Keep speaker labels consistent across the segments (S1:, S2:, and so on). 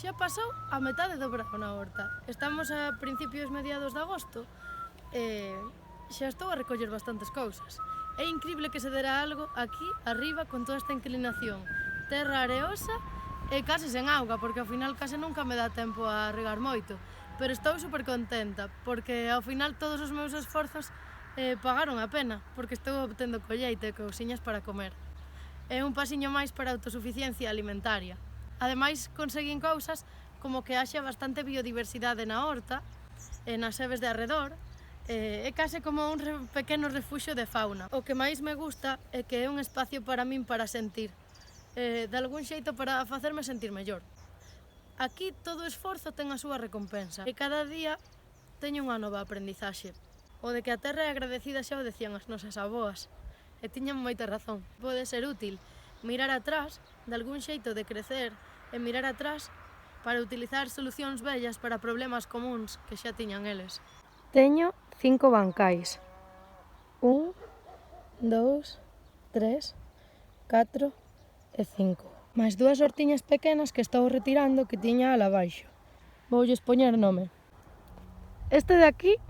S1: Xa pasou a metade do verão na horta. Estamos a principios mediados de agosto e xa estou a recoller bastantes cousas. É incrible que se dera algo aquí, arriba, con toda esta inclinación. Terra areosa e case sen auga, porque ao final case nunca me dá tempo a regar moito. Pero estou super contenta, porque ao final todos os meus esforzos pagaron a pena, porque estou obtendo colleita e cousiñas para comer. É un pasiño máis para a autosuficiencia alimentaria. Ademais, conseguín cousas como que haxa bastante biodiversidade na horta e nas sebes de arredor. É case como un pequeno refuxio de fauna. O que máis me gusta é que é un espacio para min para sentir. De algún xeito para facerme sentir mellor. Aquí todo esforzo ten a súa recompensa e cada día teño unha nova aprendizaxe. O de que a terra é agradecida xa o decían as nosas avoas. E tiñan moita razón. Pode ser útil mirar atrás, de algún xeito de crecer, e mirar atrás para utilizar solucións vellas para problemas comuns que xa tiñan eles. Teño 5 bancais. 1, 2, 3, 4 e 5. Mais 2 hortiñas pequenas que estou retirando que tiña ala baixo. Voulles poñer nome. Este de aquí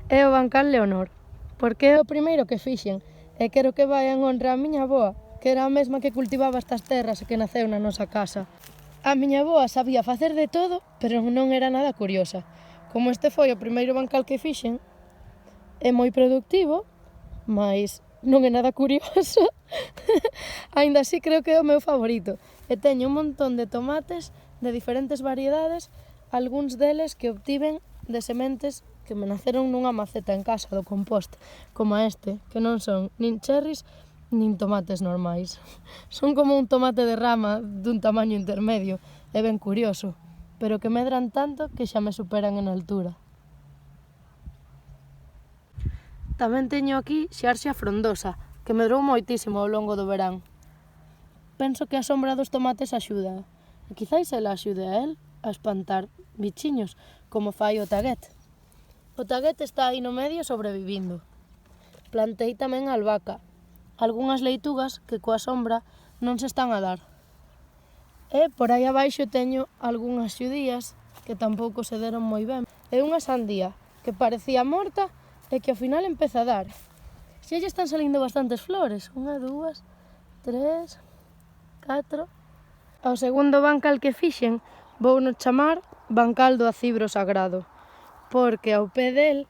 S1: é o bancal Leonor, porque é o primeiro que fixen e quero que vai en honra a miña avoa, que era a mesma que cultivaba estas terras e que naceu na nosa casa. A miña avoa sabía facer de todo, pero non era nada curiosa. Como este foi o primeiro bancal que fixen, é moi productivo, mas non é nada curioso. Aínda así creo que é o meu favorito. E teño un montón de tomates de diferentes variedades, algúns deles que obtiven de sementes que me naceron nunha maceta en casa do compost, como este, que non son nin cherries nin tomates normais. Son como un tomate de rama dun tamaño intermedio, é ben curioso, pero que medran tanto que xa me superan en altura. Tamén teño aquí xarxa frondosa, que medrou moitísimo ao longo do verán. Penso que a sombra dos tomates axuda, e quizáis ela axude a él a espantar bichiños, como fai o taguete. O taguete está aí no medio sobrevivindo. Plantei tamén albahaca, algunhas leitugas que coa sombra non se están a dar. E por aí abaixo teño algunhas xudías que tampouco se deron moi ben. E unha sandía que parecía morta e que ao final empeza a dar. Xa lle están salindo bastantes flores. 1, 2, 3, 4... Ao segundo bancal que fixen vou no chamar bancal do acibro sagrado, porque ao pé del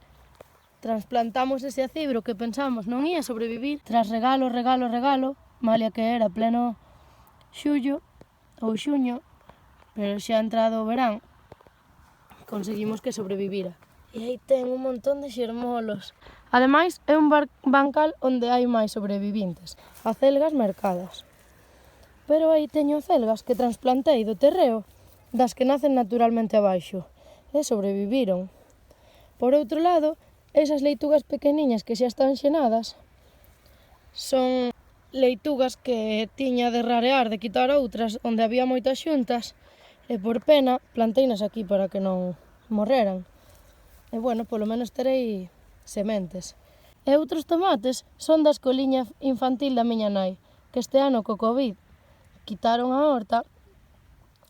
S1: transplantamos ese acibro que pensamos non ia sobrevivir, tras regalo, malia que era pleno xullo ou xuño, pero xa entrado o verán, conseguimos que sobrevivira. E aí ten un montón de xermolos. Ademais, é un bancal onde hai máis sobrevivintes, acelgas mercadas. Pero aí teño acelgas que transplantei do terreo, das que nacen naturalmente abaixo, e sobreviviron. Por outro lado, esas leitugas pequeniñas que xa están xenadas son leitugas que tiña de rarear, de quitar outras onde había moitas xuntas e por pena planteinas aquí para que non morreran. E bueno, polo menos terei sementes. E outros tomates son da escoliña infantil da miña nai, que este ano co Covid quitaron a horta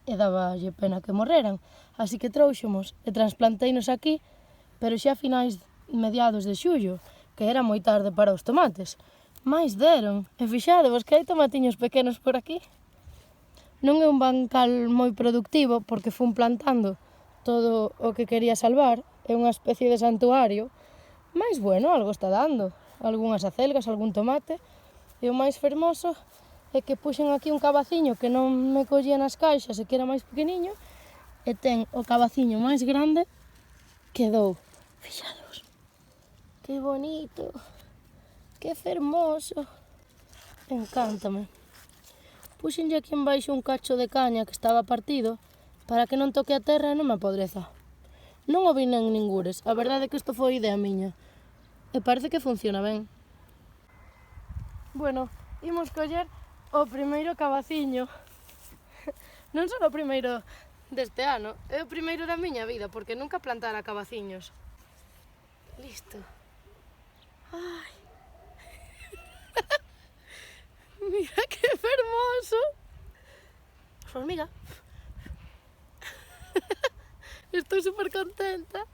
S1: e daballe pena que morreran, así que trouxomos e transplanteinos aquí, pero xa a finais mediados de xullo, que era moi tarde para os tomates. Mais deron, e fixadevos que hai tomatiños pequenos por aquí. Non é un bancal moi productivo porque fun plantando todo o que quería salvar, é unha especie de santuario, mais bueno, algo está dando, algunhas acelgas, algún tomate, e o máis fermoso é que puxen aquí un cabaciño que non me collía nas caixas e que era máis pequeniño, e ten o cabaciño máis grande que dou. Fixadevos. Que bonito, que fermoso, encántame. Puxenlle aquí embaixo un cacho de caña que estaba partido para que non toque a terra e non me apodreza. Non o vi nen ningures, a verdade é que isto foi idea miña. E parece que funciona ben. Bueno, imos coller o primeiro cabaciño. Non só o primeiro deste ano, é o primeiro da miña vida, porque nunca plantara cabaciños. Listo. Ai. Mira que fermoso. Formiga. estou super contenta.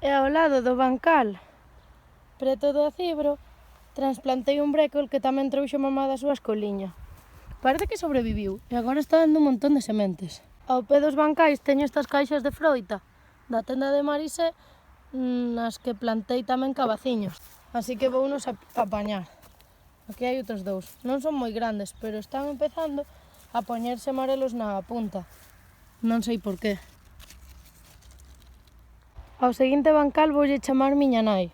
S1: E ao lado do bancal, preto do cibro, transplantei un brécol que tamén trouxo mamá da súa escoliña. Parece que sobreviviu e agora está dando un montón de sementes. Ao pé dos bancais teño estas caixas de froita da tenda de Marisé, nas que plantei tamén cabaciños, así que vounos a apañar. Aquí hai outros dous, non son moi grandes, pero están empezando a poñerse amarelos na punta. Non sei por qué. Ao seguinte bancal voulle chamar miña nai.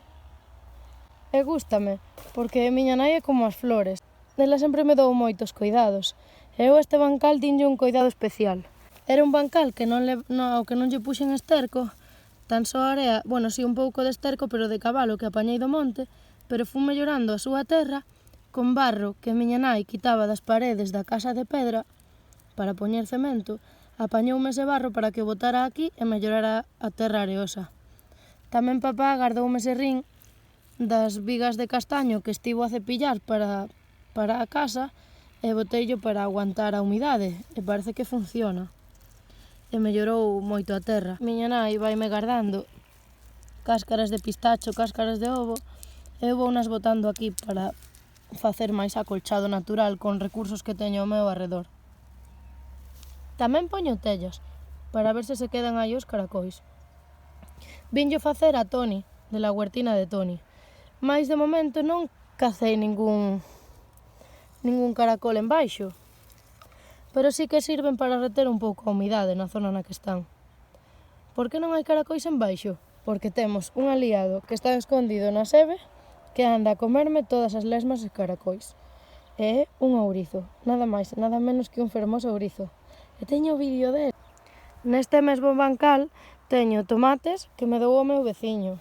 S1: E gústame, porque miña nai é como as flores. Ela sempre me dou moitos cuidados. E eu a este bancal dinlle un cuidado especial. Era un bancal que ao que non lle puxen esterco, tan só area, bueno, si un pouco de esterco, pero de cabalo que apañei do monte, pero fun mellorando a súa terra con barro que miña nai quitaba das paredes da casa de pedra para poñer cemento, apañoume ese barro para que o botara aquí e mellorara a terra areosa. Tamén papá guardoume ese rin das vigas de castaño que estivo a cepillar para a casa e boteillo para aguantar a humidade e parece que funciona. E mellorou moito a terra. Miña nai vaime guardando cáscaras de pistacho, cáscaras de ovo e eu vounas botando aquí para facer máis acolchado natural con recursos que teño ao meu arredor. Tamén poño tellas para ver se se quedan aí os caracois. Vinllo facer a Toni, de la huertina de Toni. Mais de momento non cacei ningún caracol en baixo, pero sí que sirven para reter un pouco a humidade na zona na que están. Por que non hai caracois en baixo? Porque temos un aliado que está escondido na sebe que anda a comerme todas as lesmas de caracois. E é un ourizo, nada máis, nada menos que un fermoso ourizo. E teño o vídeo dele. Neste mesmo bancal teño tomates que me dou ao meu veciño,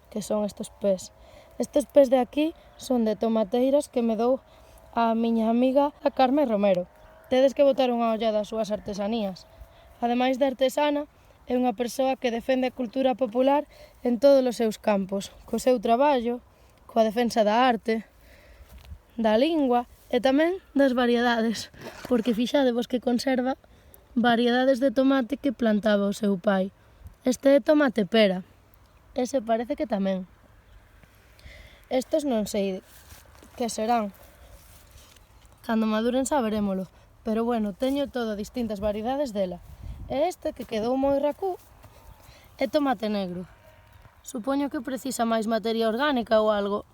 S1: que son estes pés. Estes pés de aquí son de tomateiras que me dou a miña amiga a Carme Romero. Tedes que botar unha ollada ás súas artesanías. Ademais de artesana, é unha persoa que defende a cultura popular en todos os seus campos, co seu traballo, coa defensa da arte, da lingua e tamén das variedades, porque fixadevos que conserva variedades de tomate que plantaba o seu pai. Este é tomate pera, ese parece que tamén. Estes non sei que serán. Cando maduren saberémolo, pero bueno, teño todo distintas variedades dela. E este, que quedou moi racú, é tomate negro. Supoño que precisa máis materia orgánica ou algo,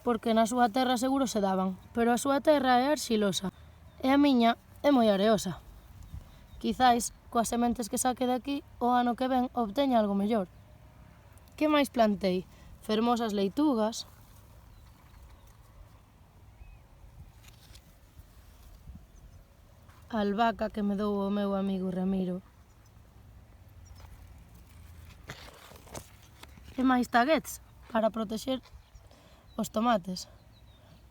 S1: porque na súa terra seguro se daban, pero a súa terra é arxilosa, e a miña é moi areosa. Quizáis, coas sementes que saque de aquí, o ano que ven obteña algo mellor. Que máis plantei? Fermosas leitugas, albahaca que me dou o meu amigo Ramiro. E máis taguets para protexer os tomates.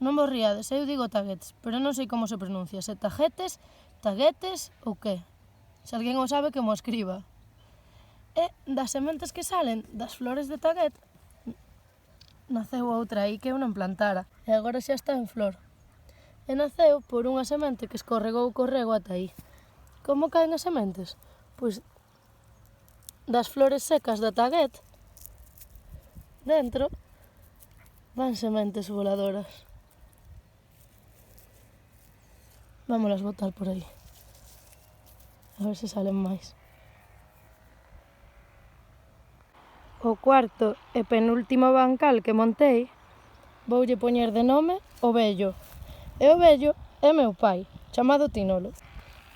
S1: Non vos riades, eu digo taguets, pero non sei como se pronuncia, se taguetes, taguetes ou que. Se alguén o sabe que mo escriba. E das sementes que salen das flores de taguet, naceu outra aí que eu non plantara, e agora xa está en flor. E naceu por unha semente que escorregou co rego ata aí. Como caen as sementes? Pois das flores secas da taguet, dentro, van sementes voladoras. Vámolas botar por aí. A ver se salen máis. O cuarto e penúltimo bancal que montei voulle poñer de nome o vello. E o vello é meu pai, chamado Tinolo.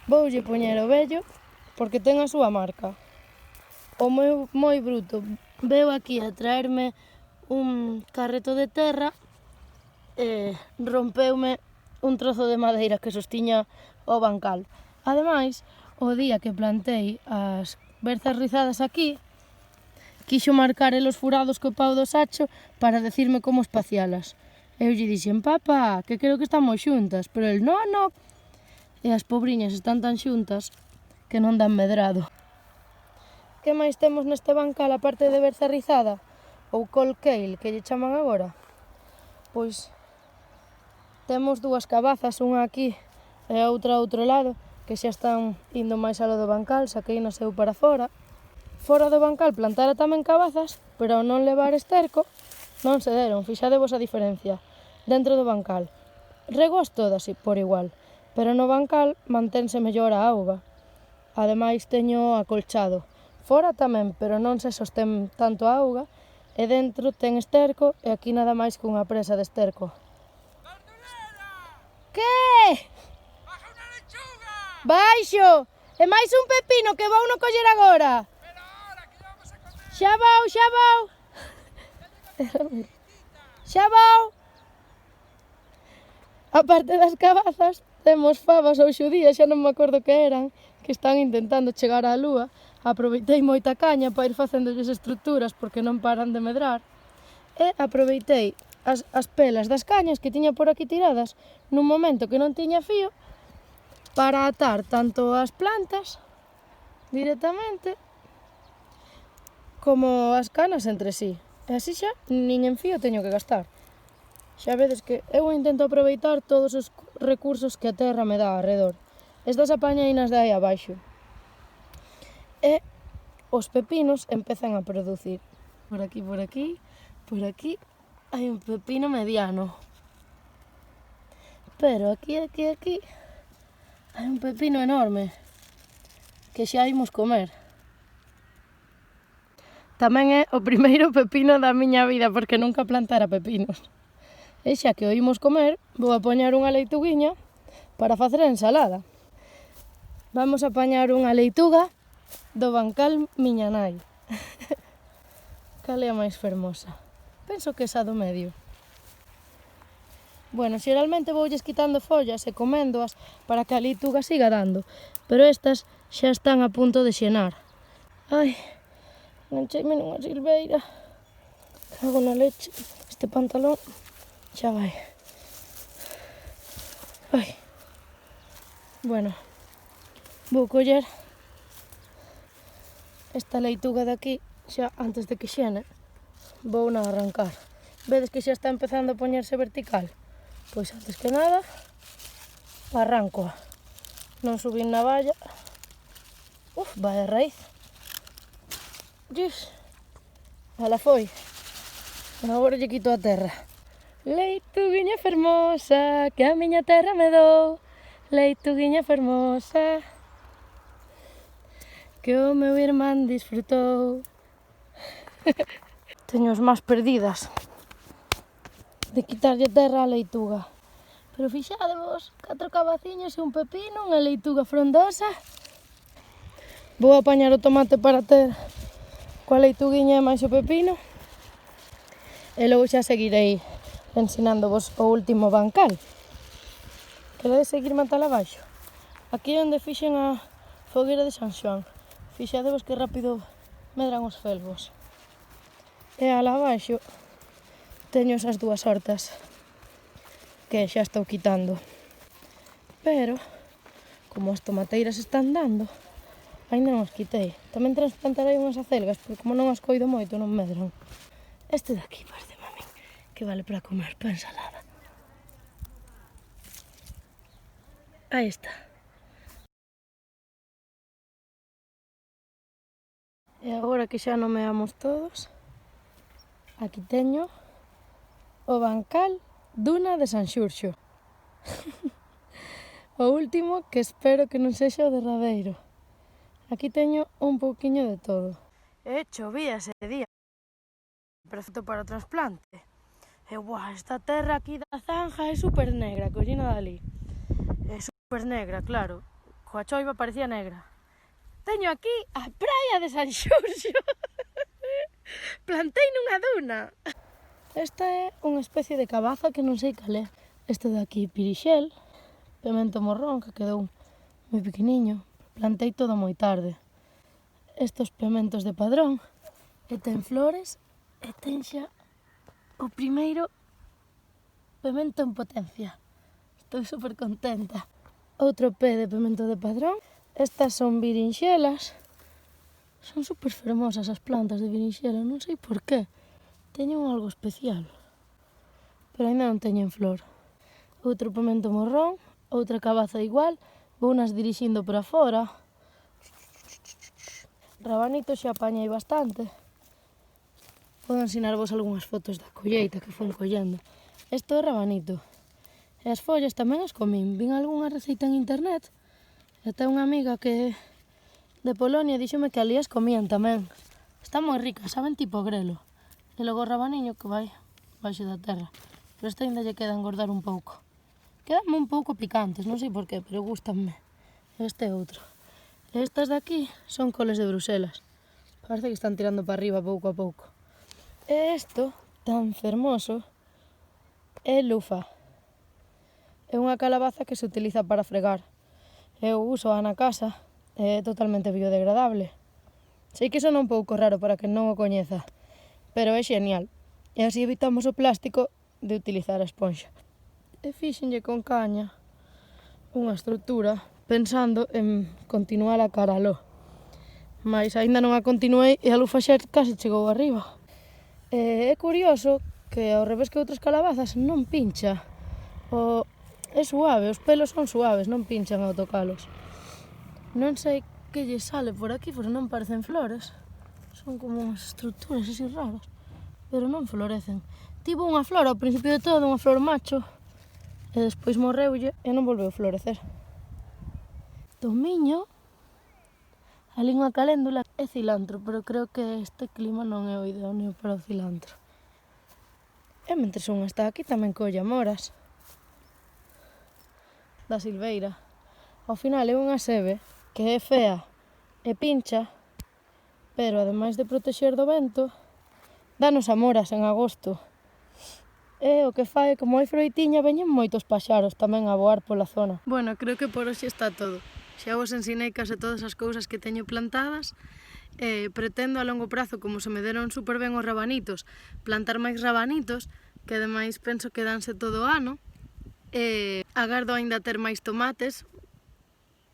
S1: Voulle poñer o vello porque ten a súa marca. O meu moi bruto veu aquí a traerme un carreto de terra e rompeume un trozo de madeira que sostiña o bancal. Ademais, o día que plantei as berzas rizadas aquí, quixo marcar elos furados co pau do sacho para decirme como espacialas. Eu lle dixen, papá, que creo que estamos xuntas, pero el, no. E as pobriñas están tan xuntas que non dan medrado. Que máis temos neste bancal a parte de berza rizada? Ou col kale, que lle chaman agora? Pois temos dúas cabazas, unha aquí e outra ao outro lado, que xa están indo máis alo do bancal, saquei na seu para fora. Fora do bancal plantara tamén cabazas, pero ao non levar esterco, non se deron, fixadevos a diferencia. Dentro do bancal, regoas todas por igual, pero no bancal mantense mellor a auga. Ademais teño acolchado. Fora tamén, pero non se sostén tanto a auga, e dentro ten esterco e aquí nada máis que unha presa de esterco. Que?
S2: Baja unha lechuga!
S1: Baixo! E máis un pepino que vou no coller agora.
S2: Pero ahora que vamos a comer.
S1: Xa vou, xa vou. Xa vou. A parte das cabazas, temos fabas ou xudías, xa non me acordo que eran, que están intentando chegar á lúa. Aproveitei moita caña para ir facéndolles estruturas porque non paran de medrar. E aproveitei as pelas das cañas que tiña por aquí tiradas nun momento que non tiña fío para atar tanto as plantas directamente como as canas entre sí. E así xa nin en fío teño que gastar. Xa vedes que eu intento aproveitar todos os recursos que a terra me dá arredor. Estas apañeinas de aí abaixo. E os pepinos empezan a producir. Por aquí, por aquí, por aquí, hai un pepino mediano. Pero aquí, hai un pepino enorme, que xa imos comer. Tamén é o primeiro pepino da miña vida, porque nunca plantara pepinos. E xa que o imos comer, vou a poñer unha leituguiña para facer a ensalada. Vamos a apañar unha leituga do bancal miña nai. Cal é a máis fermosa? Penso que esa do medio. Bueno, xeralmente voulles quitando follas e coméndoas para que a leituga siga dando, pero estas xa están a punto de xenar. Ai, engancheime nunha silveira. Cago na leche. Este pantalón xa vai. Ai. Bueno, vou coller esta leituga de aquí, xa antes de que xene, vou na arrancar. Vedes que xa está empezando a poñerse vertical? Pois antes que nada, arrancoa. Non subín na valla. Vaya raíz. Dios. Ala foi. Agora lle quito a terra. Leituguiña fermosa, que a miña terra me dou. Leituguiña fermosa, que o meu irmán disfrutou. Teño as más perdidas de quitarlle terra á leituga. Pero fixadevos, 4 cabaciños e un pepino, unha leituga frondosa. Vou apañar o tomate para ter coa leituguiña e máis o pepino. E logo xa seguirei ensinándovos o último bancal. Queredes seguir matal abaixo? Aquí é onde fixen a fogueira de San Xoán. Fixadevos que rápido medran os felvos. E alá abaixo teño esas 2 hortas que xa estou quitando. Pero, como as tomateiras están dando, ainda non as quitei. Tamén transplantarei unhas acelgas, porque como non as coido moito, non medran. Este de aquí parece a min que vale para comer, para ensalada. Aí está. E agora que xa nomeamos todos, aquí teño o bancal duna de San Xurxo. O último, que espero que non sexa o derradeiro. Aquí teño un pouquiño de todo. Chovía ese día, perfecto para o trasplante. E esta terra aquí da zanja é super negra, que ollina dali. É super negra, claro. Coa choiva parecía negra. Teño aquí a praia de San Xurxo. Plantei nunha duna. Esta é unha especie de cabaza que non sei cal é. Este de aquí, pirixel, pemento morrón, que quedou moi pequeniño. Plantei todo moi tarde. Estos pementos de padrón, e ten flores, e ten xa o primeiro pemento en potencia. Estou super contenta. Outro pé de pemento de padrón. Estas son virinxelas. Son super fermosas as plantas de virinxela, non sei por qué. Teñen algo especial, pero ainda non teñen flor. Outro pemento morrón, outra cabaza igual, vou nas dirixindo para fora. Rabanito xa apañei bastante. Podo ensinarvos algunhas fotos da colleita que fun collendo. Isto é rabanito. E as follas tamén as comín. Vin algunha receita en internet. E até unha amiga que de Polonia díxome que ali as comían tamén. Están moi ricas, saben tipo grelo. E logo o rabaniño que vai baixo da terra. Pero este ainda lle queda engordar un pouco. Quedanme un pouco picantes, non sei por qué, pero gustanme. Este é outro. Estas de aquí son coles de Bruselas. Parece que están tirando para arriba pouco a pouco. E isto, tan fermoso, é lufa. É unha calabaza que se utiliza para fregar. Eu uso na casa e é totalmente biodegradable. Sei que sona un pouco raro para quen non o coñeza, pero é genial. E así evitamos o plástico de utilizar a esponxa. E fíxenlle con caña unha estrutura pensando en continuar a cara aló. Mais aínda non a continuei e a lufa xa case chegou arriba. É curioso que ao revés que outras calabazas non pincha. É suave, os pelos son suaves, non pinchan ao tocalos. Non sei que lle sale por aquí, porque non parecen flores. Son como unhas estruturas así raras, pero non florecen. Tivo unha flor ao principio de todo, unha flor macho, e despois morreulle e non volveu florecer. Tomiño, ali unha caléndula e cilantro, pero creo que este clima non é o idóneo para o cilantro. E mentres unha está aquí tamén colla moras da silveira. Ao final é unha sebe que é fea e pincha, pero ademais de protexer do vento, danos amoras en agosto. E o que fai, como hai froitiña, veñen moitos paxaros tamén a voar pola zona. Bueno, creo que por hoxe está todo. Xa vos ensinei case todas as cousas que teño plantadas. Pretendo a longo prazo, como se me deron super ben os rabanitos, plantar máis rabanitos, que ademais penso que danse todo o ano. Agardo aínda ter máis tomates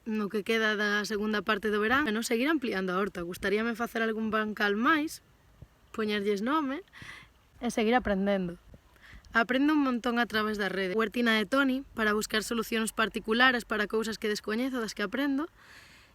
S1: no que queda da segunda parte do verán, e non seguir ampliando a horta. Gustaríame facer algún bancal máis, poñerlles nome e seguir aprendendo. Aprendo un montón a través da rede. Huertina de Toni, para buscar solucións particulares para cousas que descoñezo, das que aprendo.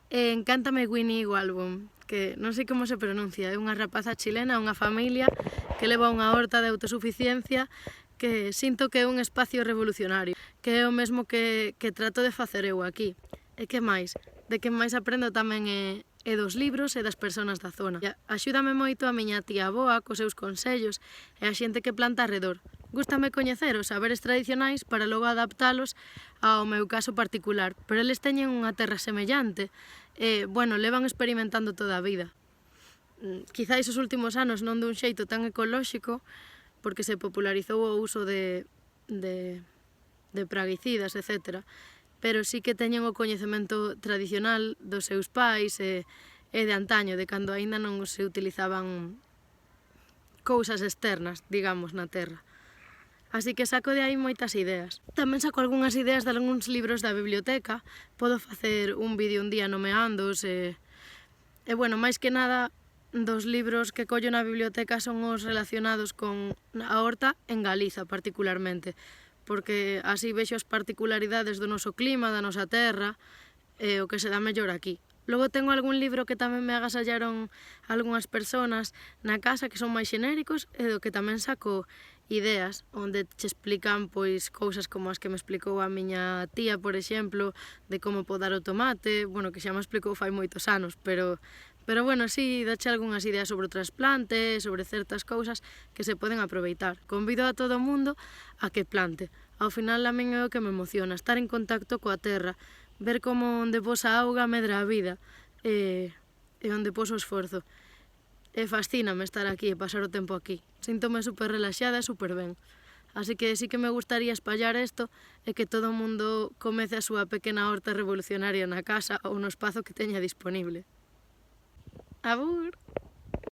S1: E encántame Winnie Igualbon, que non sei como se pronuncia, é unha rapaza chilena, unha familia que leva unha horta de autosuficiencia que sinto que é un espacio revolucionario, que é o mesmo que trato de facer eu aquí. E que máis? De que máis aprendo tamén é dos libros e das persoas da zona. Axúdame moito a miña tía avoa cos seus consellos e a xente que planta arredor. Gústame coñecer os saberes tradicionais para logo adaptalos ao meu caso particular, pero eles teñen unha terra semellante e, bueno, levan experimentando toda a vida. Quizáis os últimos anos non dun xeito tan ecolóxico, porque se popularizou o uso de praguicidas, etc. Pero sí que teñen o coñecemento tradicional dos seus pais e de antaño, de cando aínda non se utilizaban cousas externas, digamos, na terra. Así que saco de aí moitas ideas. Tamén saco algunhas ideas de algúns libros da biblioteca. Podo facer un vídeo un día nomeándoos e bueno, máis que nada, dos libros que collo na biblioteca son os relacionados con a horta en Galiza, particularmente, porque así vexo as particularidades do noso clima, da nosa terra, e o que se dá mellor aquí. Logo tengo algún libro que tamén me agasallaron algunhas persoas na casa que son máis xenéricos e do que tamén saco ideas, onde che explican pois cousas como as que me explicou a miña tía, por exemplo, de como podar o tomate, bueno, que xa me explicou fai moitos anos, pero bueno, sí, dache algunhas ideas sobre o trasplante, sobre certas cousas que se poden aproveitar. Convido a todo o mundo a que plante. Ao final a min é o que me emociona, estar en contacto coa terra, ver como onde posa auga medra a vida e onde poso o esforzo. E fascíname estar aquí e pasar o tempo aquí. Síntome super relaxada e super ben. Así que sí que me gustaría espallar isto e que todo o mundo comece a súa pequena horta revolucionaria na casa ou no espazo que teña disponible. Abur!